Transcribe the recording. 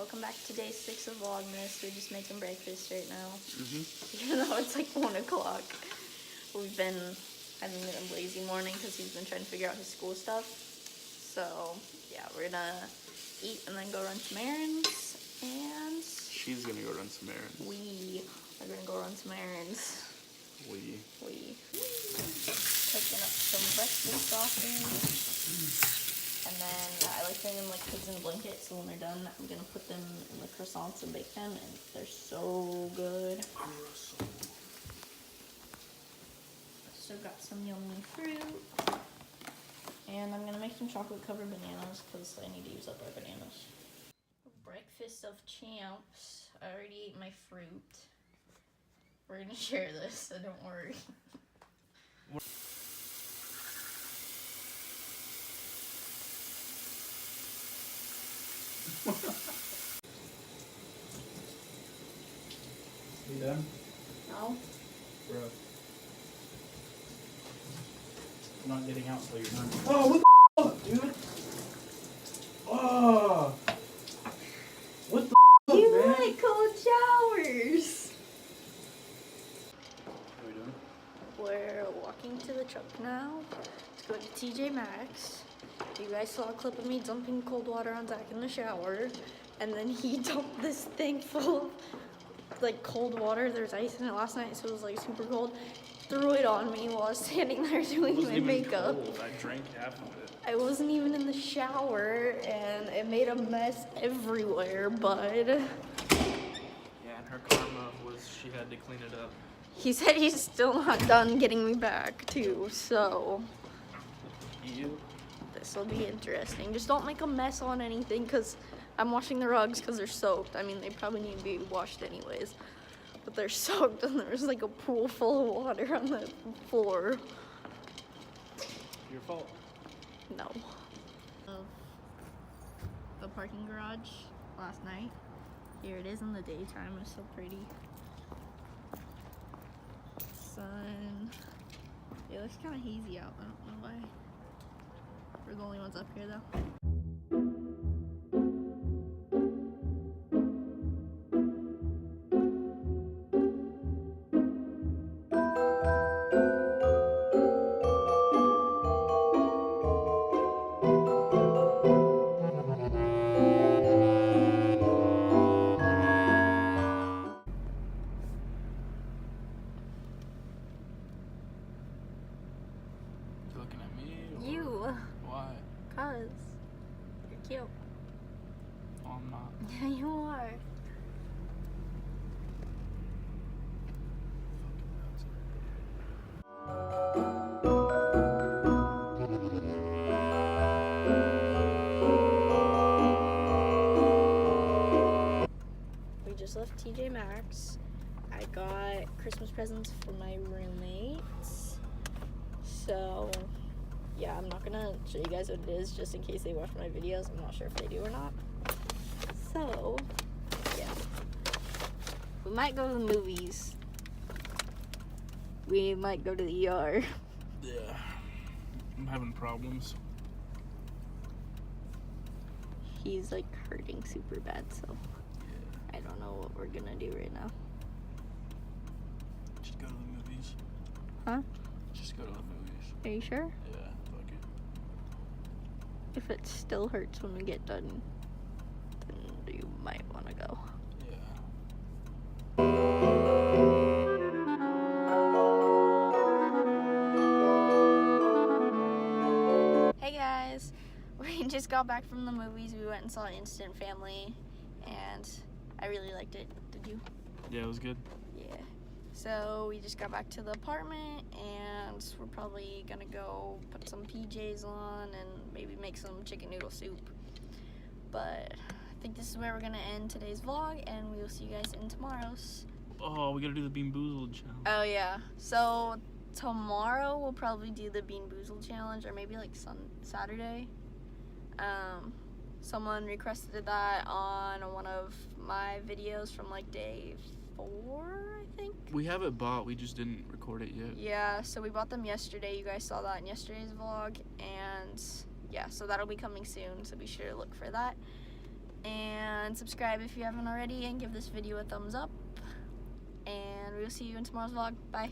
welcome back to day 6 of Vlogmas. We're just making breakfast right now. Even though it's like 1 o'clock. We've been having a lazy morning because he's been trying to figure out his school stuff. So, yeah, we're gonna eat and then go run some errands. And she's gonna go run some errands. We are gonna go run some errands. We. Cooking up some breakfast sausage. And then I like putting them like kids in a blanket, so when they're done, I'm gonna put them in the croissants and bake them, and they're so good. So got some yummy fruit, and I'm gonna make some chocolate covered bananas because I need to use up our bananas. Breakfast of champs. I already ate my fruit. We're gonna share this, so don't worry. You done? No. Bro. I'm not getting out till you're done. Oh, what the fuck, dude? Oh! What the fuck, You man? like cold showers! What are we doing? We're walking to the truck now to go to TJ Maxx. You guys saw a clip of me dumping cold water on Zach in the shower, and then he dumped this thing full of like cold water. There's ice in it last night, so it was like super cold. Threw it on me while I was standing there doing my makeup. Cold. I drank half of it. I wasn't even in the shower, and it made a mess everywhere, but Yeah, and her karma was she had to clean it up. he said he's still not done getting me back too, so You? this will be interesting. Just don't make a mess on anything, because I'm washing the rugs because they're soaked. I mean, they probably need to be washed anyways, but they're soaked, and there's like a pool full of water on the floor. Your fault. No. The parking garage last night. Here it is in the daytime. It's so pretty. Sun. It looks kind of hazy out. I don't know why. We're the only ones up here though. You looking at me? Or You. Why? Cause you're cute. Oh, I'm not. Yeah, you are. We just left TJ Maxx. I got Christmas presents for my roommates. So, yeah, I'm not gonna show you guys what it is just in case they watch my videos. I'm not sure if they do or not. So, yeah. We might go to the movies. We might go to the ER. Yeah. I'm having problems. He's like hurting super bad, so Yeah. I don't know what we're gonna do right now. Just go to the movies. Huh? Just go to the movies. Are you sure? Yeah, fuck it. If it still hurts when we get done, then you might want to go. Yeah. Hey guys, we just got back from the movies. We went and saw Instant Family, and I really liked it. Did you? Yeah, it was good. Yeah. So we just got back to the apartment, and we're probably gonna go put some PJs on and maybe make some chicken noodle soup. But I think this is where we're gonna end today's vlog, and we will see you guys in tomorrow's. Oh, we gotta do the Bean Boozled challenge. Oh yeah. So tomorrow we'll probably do the Bean Boozled challenge, or maybe like Saturday. Someone requested that on one of my videos from like day 4, I think. We have it bought, we just didn't record it yet. Yeah, so we bought them yesterday. You guys saw that in yesterday's vlog, and yeah, so that'll be coming soon, so be sure to look for that. And subscribe if you haven't already, and give this video a thumbs up. And we will see you in tomorrow's vlog. Bye.